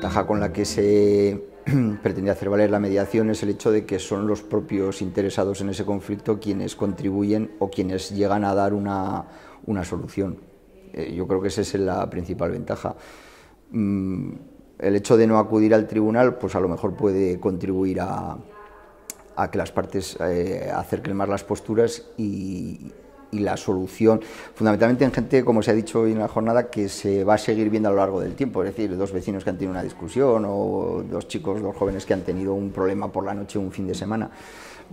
ventaja con la que se pretende hacer valer la mediación es el hecho de que son los propios interesados en ese conflicto quienes contribuyen o quienes llegan a dar una solución. Yo creo que esa es la principal ventaja. El hecho de no acudir al tribunal, pues a lo mejor puede contribuir a que las partes acerquen más las posturas y la solución, fundamentalmente en gente, como se ha dicho hoy en la jornada, que se va a seguir viendo a lo largo del tiempo, es decir, dos vecinos que han tenido una discusión o dos jóvenes que han tenido un problema por la noche un fin de semana.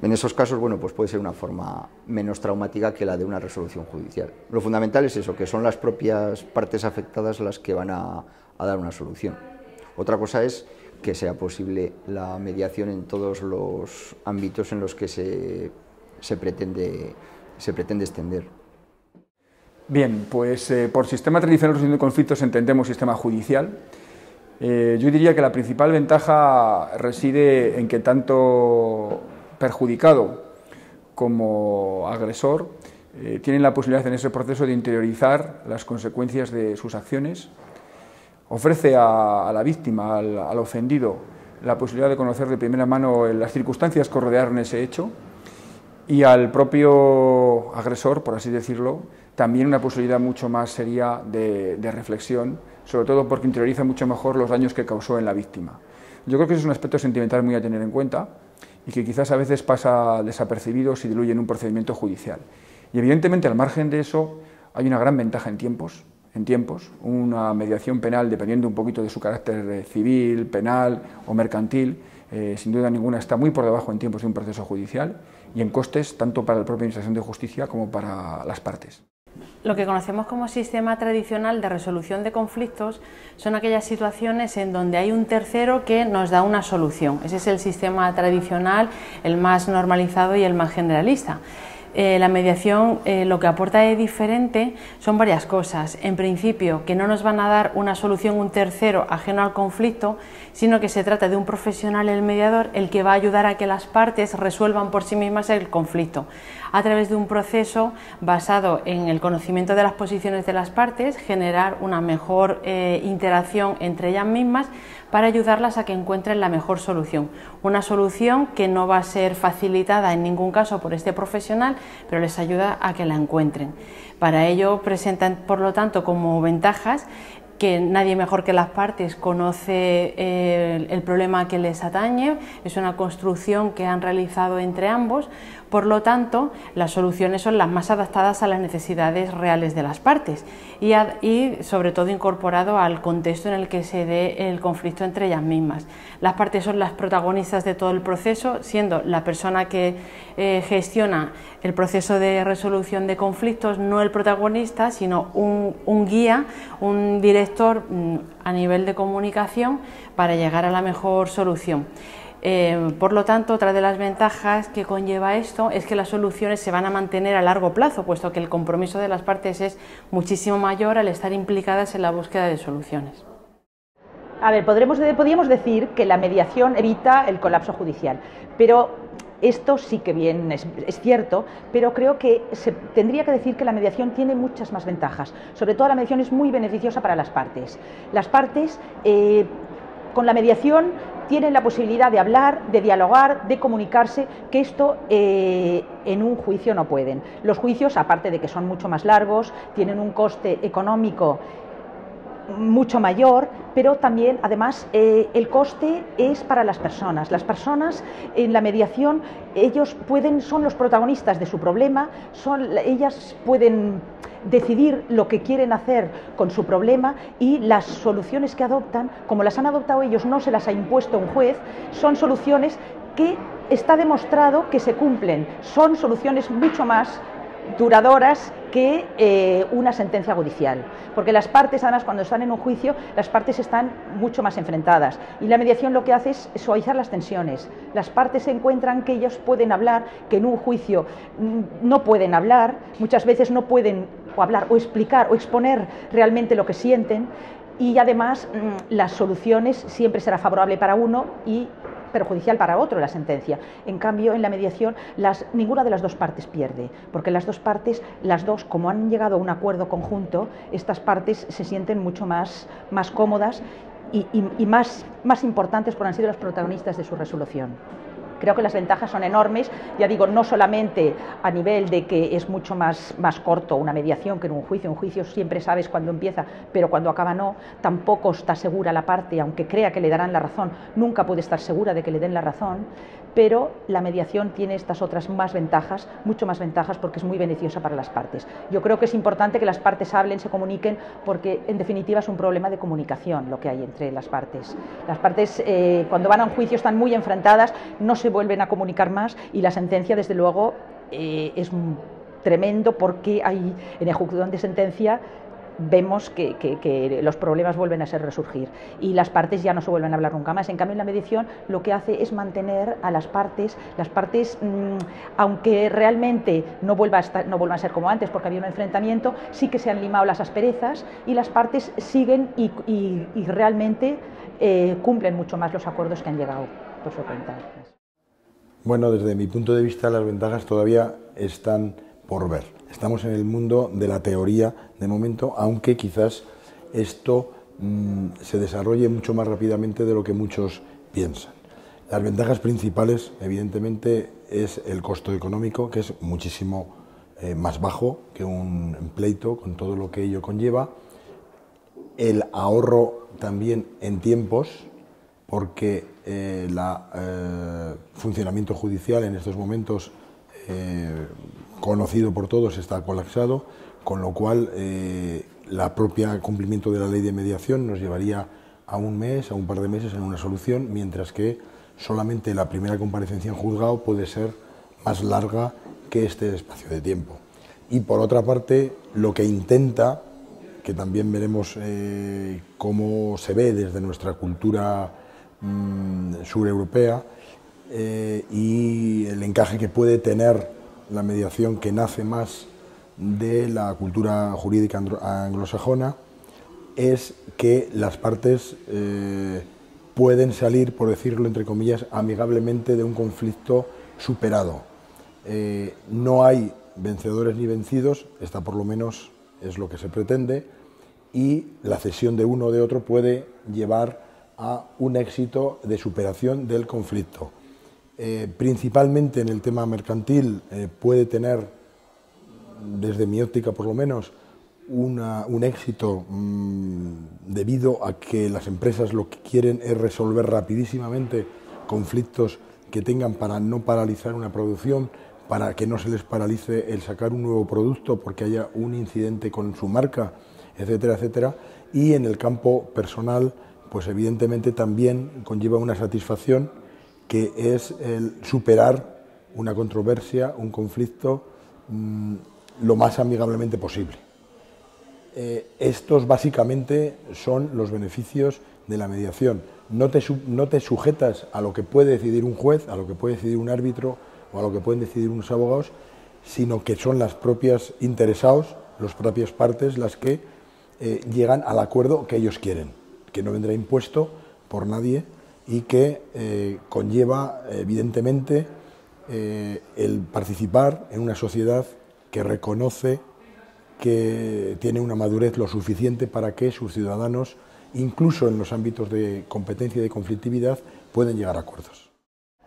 En esos casos, bueno, pues puede ser una forma menos traumática que la de una resolución judicial. Lo fundamental es eso, que son las propias partes afectadas las que van a dar una solución. Otra cosa es que sea posible la mediación en todos los ámbitos en los que se pretende extender. Bien, pues por sistema tradicional de resolución de conflictos entendemos sistema judicial. Yo diría que la principal ventaja reside en que tanto perjudicado como agresor tienen la posibilidad en ese proceso de interiorizar las consecuencias de sus acciones. Ofrece a la víctima, al ofendido, la posibilidad de conocer de primera mano las circunstancias que rodearon ese hecho, y al propio agresor, por así decirlo, también una posibilidad mucho más seria de reflexión, sobre todo porque interioriza mucho mejor los daños que causó en la víctima. Yo creo que ese es un aspecto sentimental muy a tener en cuenta y que quizás a veces pasa desapercibido si diluye en un procedimiento judicial. Y evidentemente, al margen de eso, hay una gran ventaja en tiempos. Una mediación penal, dependiendo un poquito de su carácter civil, penal o mercantil, sin duda ninguna está muy por debajo en tiempos de un proceso judicial y en costes tanto para la propia Administración de Justicia como para las partes. Lo que conocemos como sistema tradicional de resolución de conflictos son aquellas situaciones en donde hay un tercero que nos da una solución. Ese es el sistema tradicional, el más normalizado y el más generalista. La mediación lo que aporta de diferente son varias cosas. En principio, que no nos van a dar una solución un tercero ajeno al conflicto, sino que se trata de un profesional, el mediador, el que va a ayudar a que las partes resuelvan por sí mismas el conflicto, a través de un proceso basado en el conocimiento de las posiciones de las partes, generar una mejor interacción entre ellas mismas para ayudarlas a que encuentren la mejor solución. Una solución que no va a ser facilitada en ningún caso por este profesional, pero les ayuda a que la encuentren. Para ello presentan, por lo tanto, como ventajas que nadie mejor que las partes conoce el problema que les atañe, es una construcción que han realizado entre ambos, por lo tanto las soluciones son las más adaptadas a las necesidades reales de las partes y sobre todo incorporado al contexto en el que se dé el conflicto entre ellas mismas. Las partes son las protagonistas de todo el proceso, siendo la persona que gestiona el proceso de resolución de conflictos no el protagonista, sino un guía, un director a nivel de comunicación para llegar a la mejor solución. Por lo tanto, otra de las ventajas que conlleva esto es que las soluciones se van a mantener a largo plazo, puesto que el compromiso de las partes es muchísimo mayor al estar implicadas en la búsqueda de soluciones. A ver, podríamos decir que la mediación evita el colapso judicial, pero esto sí que bien es cierto, pero creo que se tendría que decir que la mediación tiene muchas más ventajas. Sobre todo la mediación es muy beneficiosa para las partes. Las partes con la mediación tienen la posibilidad de hablar, de dialogar, de comunicarse, que esto en un juicio no pueden. Los juicios, aparte de que son mucho más largos, tienen un coste económico mucho mayor, pero también, además, el coste es para las personas. Las personas en la mediación, son los protagonistas de su problema, ellas pueden decidir lo que quieren hacer con su problema y las soluciones que adoptan, como las han adoptado ellos, no se las ha impuesto un juez, son soluciones que está demostrado que se cumplen, son soluciones mucho más duradoras que una sentencia judicial, porque las partes, además, cuando están en un juicio, las partes están mucho más enfrentadas y la mediación lo que hace es suavizar las tensiones. Las partes se encuentran que ellos pueden hablar, que en un juicio no pueden hablar, muchas veces no pueden hablar o explicar o exponer realmente lo que sienten, y además las soluciones siempre será favorable para uno y perjudicial para otro la sentencia. En cambio, en la mediación ninguna de las dos partes pierde, porque las dos partes, como han llegado a un acuerdo conjunto, estas partes se sienten mucho más cómodas y más importantes porque han sido los protagonistas de su resolución. Creo que las ventajas son enormes, ya digo, no solamente a nivel de que es mucho más corto una mediación que en un juicio. Un juicio siempre sabes cuándo empieza, pero cuando acaba no. Tampoco está segura la parte, aunque crea que le darán la razón, nunca puede estar segura de que le den la razón, pero la mediación tiene estas otras más ventajas, mucho más ventajas, porque es muy beneficiosa para las partes. Yo creo que es importante que las partes hablen, se comuniquen, porque en definitiva es un problema de comunicación lo que hay entre las partes. Las partes cuando van a un juicio están muy enfrentadas, no se vuelven a comunicar más, y la sentencia desde luego es tremendo, porque hay, en ejecución de sentencia vemos que los problemas vuelven a resurgir y las partes ya no se vuelven a hablar nunca más. En cambio, en la mediación lo que hace es mantener a las partes, aunque realmente no vuelvan a ser como antes porque había un enfrentamiento, sí que se han limado las asperezas y las partes siguen y realmente cumplen mucho más los acuerdos que han llegado por su cuenta. Bueno, desde mi punto de vista las ventajas todavía están por ver. Estamos en el mundo de la teoría de momento, aunque quizás esto se desarrolle mucho más rápidamente de lo que muchos piensan. Las ventajas principales, evidentemente, es el costo económico, que es muchísimo más bajo que un pleito, con todo lo que ello conlleva. El ahorro también en tiempos, porque el funcionamiento judicial en estos momentos, conocido por todos, está colapsado, con lo cual la propia cumplimiento de la ley de mediación nos llevaría a un mes, a un par de meses en una solución, mientras que solamente la primera comparecencia en juzgado puede ser más larga que este espacio de tiempo. Y por otra parte, lo que intenta, que también veremos cómo se ve desde nuestra cultura sureuropea, y el encaje que puede tener la mediación, que nace más de la cultura jurídica anglosajona, es que las partes pueden salir, por decirlo entre comillas, amigablemente de un conflicto superado. No hay vencedores ni vencidos, esta por lo menos es lo que se pretende, y la cesión de uno o de otro puede llevar a un éxito de superación del conflicto. Principalmente en el tema mercantil puede tener, desde mi óptica por lo menos, un éxito debido a que las empresas lo que quieren es resolver rapidísimamente conflictos que tengan, para no paralizar una producción, para que no se les paralice el sacar un nuevo producto porque haya un incidente con su marca, etcétera, etcétera. Y en el campo personal, pues evidentemente también conlleva una satisfacción, que es el superar una controversia, un conflicto, lo más amigablemente posible. Estos básicamente son los beneficios de la mediación. No te sujetas a lo que puede decidir un juez, a lo que puede decidir un árbitro o a lo que pueden decidir unos abogados, sino que son las propias interesados, las propias partes, las que llegan al acuerdo que ellos quieren, que no vendrá impuesto por nadie, y que conlleva, evidentemente, el participar en una sociedad que reconoce que tiene una madurez lo suficiente para que sus ciudadanos, incluso en los ámbitos de competencia y de conflictividad, pueden llegar a acuerdos.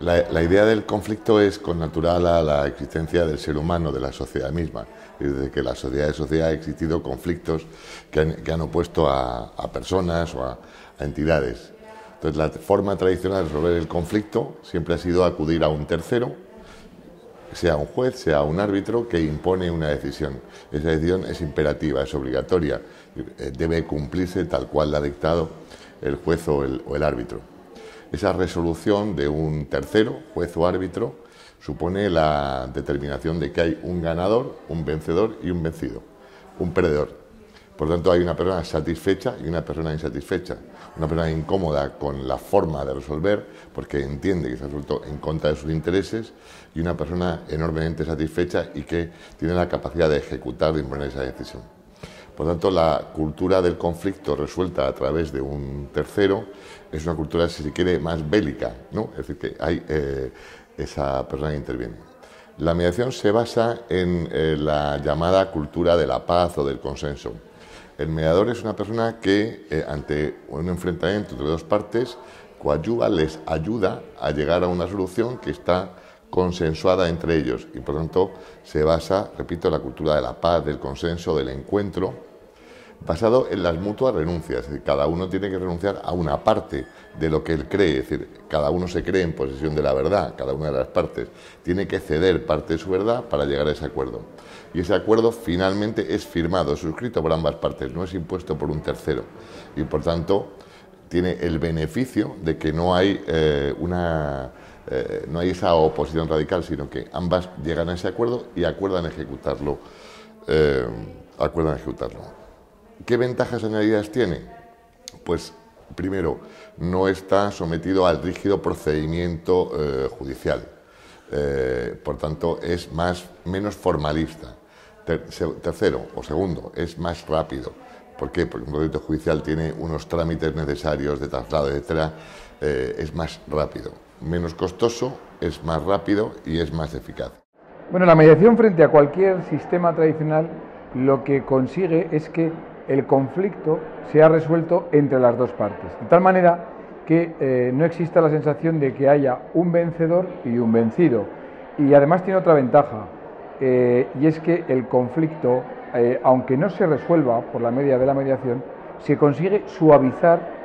La idea del conflicto es connatural a la existencia del ser humano, de la sociedad misma. Desde que la sociedad ha existido conflictos que han opuesto a personas o a entidades. Entonces, la forma tradicional de resolver el conflicto siempre ha sido acudir a un tercero, sea un juez, sea un árbitro, que impone una decisión. Esa decisión es imperativa, es obligatoria, debe cumplirse tal cual la ha dictado el juez o el árbitro. Esa resolución de un tercero, juez o árbitro, supone la determinación de que hay un ganador, un vencedor y un vencido, un perdedor. Por lo tanto, hay una persona satisfecha y una persona insatisfecha. Una persona incómoda con la forma de resolver, porque entiende que se ha resuelto en contra de sus intereses, y una persona enormemente satisfecha y que tiene la capacidad de ejecutar, de imponer esa decisión. Por lo tanto, la cultura del conflicto resuelta a través de un tercero es una cultura, si se quiere, más bélica, ¿no? Es decir, que hay esa persona que interviene. La mediación se basa en la llamada cultura de la paz o del consenso. El mediador es una persona que ante un enfrentamiento entre dos partes coadyuva, les ayuda a llegar a una solución que está consensuada entre ellos y por tanto se basa, repito, en la cultura de la paz, del consenso, del encuentro, basado en las mutuas renuncias. Es decir, cada uno tiene que renunciar a una parte de lo que él cree, es decir, cada uno se cree en posesión de la verdad, cada una de las partes tiene que ceder parte de su verdad para llegar a ese acuerdo. Y ese acuerdo finalmente es firmado, suscrito por ambas partes, no es impuesto por un tercero y por tanto tiene el beneficio de que no hay no hay esa oposición radical, sino que ambas llegan a ese acuerdo y acuerdan ejecutarlo. ¿Qué ventajas añadidas tiene? Pues primero, no está sometido al rígido procedimiento judicial, por tanto es menos formalista. Tercero o segundo, es más rápido. ¿Por qué? Porque un procedimiento judicial tiene unos trámites necesarios de traslado, etcétera, es más rápido, menos costoso, es más rápido y es más eficaz. Bueno, la mediación frente a cualquier sistema tradicional lo que consigue es que el conflicto sea resuelto entre las dos partes, de tal manera que no exista la sensación de que haya un vencedor y un vencido. Y además tiene otra ventaja, y es que el conflicto, aunque no se resuelva por la media de la mediación, se consigue suavizar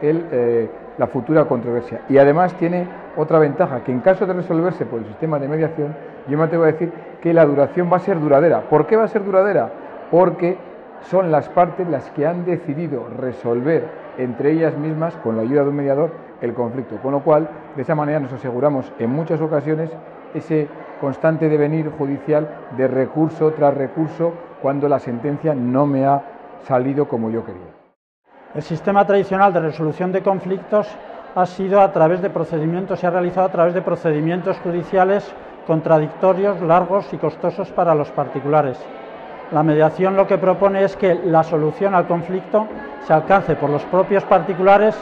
la futura controversia. Y además tiene otra ventaja, que en caso de resolverse por el sistema de mediación, yo me atrevo a decir que la duración va a ser duradera. ¿Por qué va a ser duradera? Porque son las partes las que han decidido resolver entre ellas mismas, con la ayuda de un mediador, el conflicto. Con lo cual, de esa manera nos aseguramos en muchas ocasiones ese constante devenir judicial de recurso tras recurso cuando la sentencia no me ha salido como yo quería. El sistema tradicional de resolución de conflictos ha sido a través de procedimientos, se ha realizado a través de procedimientos judiciales contradictorios, largos y costosos para los particulares. La mediación lo que propone es que la solución al conflicto se alcance por los propios particulares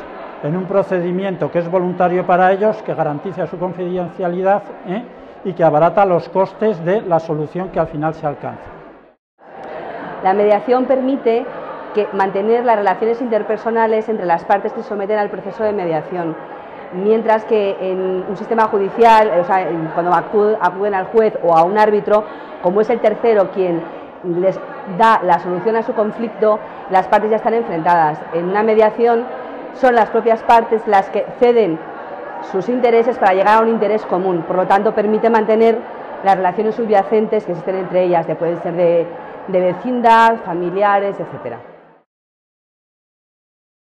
en un procedimiento que es voluntario para ellos, que garantiza su confidencialidad y que abarata los costes de la solución que al final se alcanza. La mediación permite mantener las relaciones interpersonales entre las partes que se someten al proceso de mediación, mientras que en un sistema judicial, o sea, cuando acuden al juez o a un árbitro, como es el tercero quien les da la solución a su conflicto, las partes ya están enfrentadas. En una mediación son las propias partes las que ceden sus intereses para llegar a un interés común, por lo tanto permite mantener las relaciones subyacentes que existen entre ellas, pueden ser de vecindad, familiares, etcétera.